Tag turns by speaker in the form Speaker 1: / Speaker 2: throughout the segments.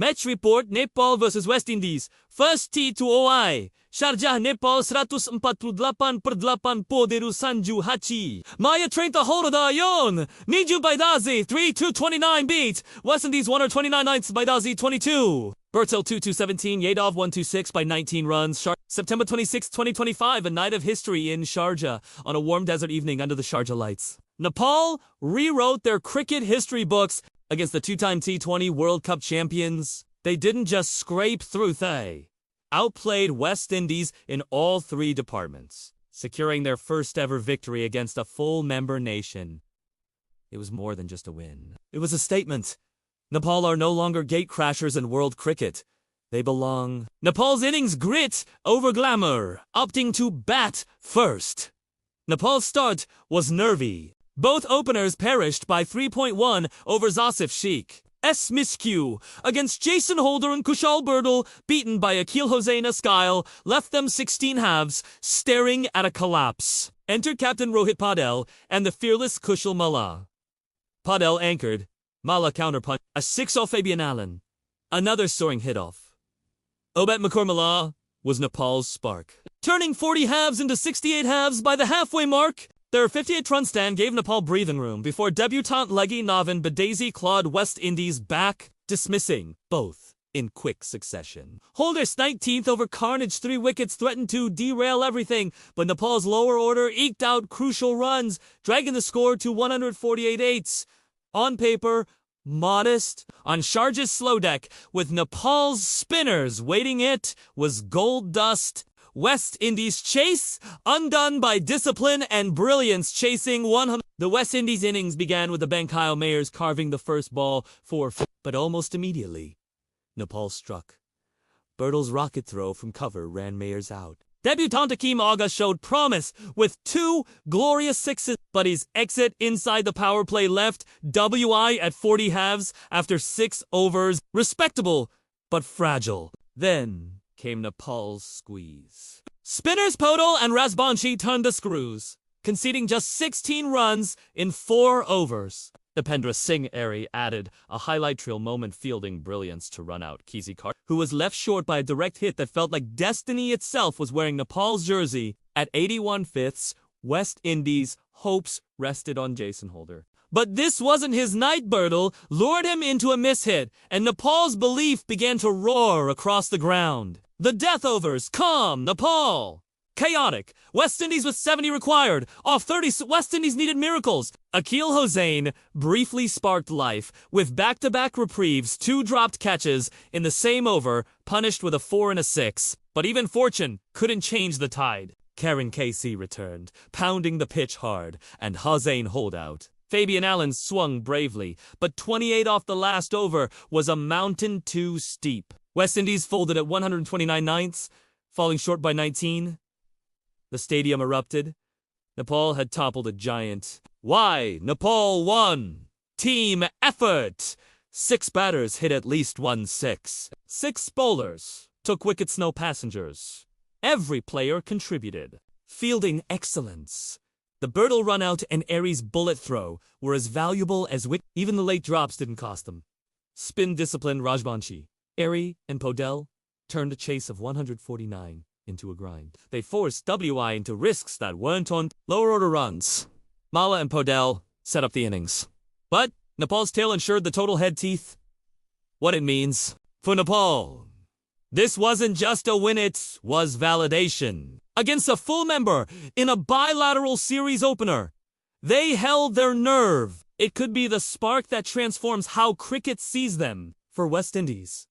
Speaker 1: Match report Nepal vs West Indies. First tee to OI. Sharjah, Nepal 148/80 Sanju Hachi. Maya 30 yon. Niju Baidazi 3-2-29 beat. West Indies 129 ninths Baidazi 22. Bertel 2-2-17, Yadav 1-2-6 by 19 runs. September 26, 2025, a night of history in Sharjah on a warm desert evening under the Sharjah lights. Nepal rewrote their cricket history books against the two-time T20 World Cup champions. They didn't just scrape through, they outplayed West Indies in all three departments, securing their first-ever victory against a full-member nation. It was more than just a win. It was a statement. Nepal are no longer gatecrashers in world cricket. They belong. Nepal's innings grit over glamour, opting to bat first. Nepal's start was nervy. Both openers perished by 3.1 over Zasif Sheikh. Miscue against Jason Holder and Kushal Birdal, beaten by Akil Hossain Askyle, left them 16 halves, staring at a collapse. Entered captain Rohit Padel and the fearless Kushal Malla. Padel anchored, Malla counterpunch, a 6 off Fabian Allen. Another soaring hit-off. Obet Makur Malla was Nepal's spark. Turning 40 halves into 68 halves by the halfway mark, their 58-run stand gave Nepal breathing room before debutant Leggy Navin Badazi clawed West Indies back, dismissing both in quick succession. Holder's 19th over carnage 3 wickets threatened to derail everything, but Nepal's lower order eked out crucial runs, dragging the score to 148 eighths. On paper, modest. On Sharjah's slow deck, with Nepal's spinners waiting, it was gold dust. West Indies chase, undone by discipline and brilliance, chasing 100. The West Indies innings began with the Bankyle Mayers carving the first ball for, but almost immediately, Nepal struck. Birdal's rocket throw from cover ran Mayers out. Debutant Akeem Agha showed promise with 2 glorious sixes, but his exit inside the power play left WI at 40 halves after 6 overs. Respectable, but fragile. Then came Nepal's squeeze. Spinners Podol and Razbanshi turned the screws, conceding just 16 runs in 4 overs. Dipendra Singh Airy added a highlight reel moment fielding brilliance to run out Kizzy Kart, who was left short by a direct hit that felt like destiny itself was wearing Nepal's jersey. At 81 fifths, West Indies' hopes rested on Jason Holder. But this wasn't his night. Birdal lured him into a mishit, and Nepal's belief began to roar across the ground. The death overs, calm, Nepal. Chaotic. West Indies with 70 required. Off 30, West Indies needed miracles. Akil Hossain briefly sparked life with back-to-back reprieves, 2 dropped catches in the same over, punished with a 4 and a 6. But even fortune couldn't change the tide. Karen KC returned, pounding the pitch hard, and Hossain holdout. Fabian Allen swung bravely, but 28 off the last over was a mountain too steep. West Indies folded at 129 ninths, falling short by 19. The stadium erupted. Nepal had toppled a giant. Why? Nepal won! Team effort! 6 batters hit at least 1 6. 6 bowlers took wickets, no passengers. Every player contributed. Fielding excellence. The Birdal run-out and Airy's bullet throw were as valuable as even the late drops didn't cost them. Spin discipline Rajbanshi, Airy, and Podel turned a chase of 149 into a grind. They forced WI into risks that weren't on lower order runs. Malla and Podel set up the innings. But Nepal's tail ensured the total head teeth. What it means for Nepal. This wasn't just a win, it was validation. Against a full member in a bilateral series opener, they held their nerve. It could be the spark that transforms how cricket sees them. For West Indies,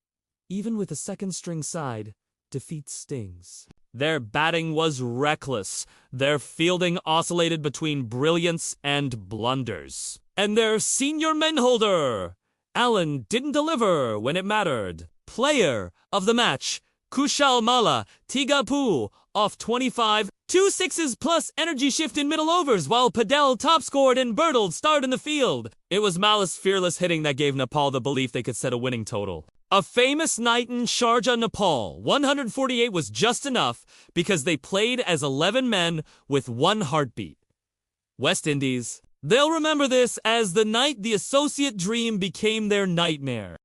Speaker 1: even with a second-string side, defeat stings. Their batting was reckless. Their fielding oscillated between brilliance and blunders. And their senior menholder, Allen, didn't deliver when it mattered. Player of the match, Kushal Malla, Tigapu, off 25, 2 6s plus energy shift in middle overs, while Padel top-scored and Birdal starred in the field. It was Malla's fearless hitting that gave Nepal the belief they could set a winning total. A famous night in Sharjah, Nepal. 148 was just enough because they played as 11 men with 1 heartbeat. West Indies, they'll remember this as the night the associate dream became their nightmare.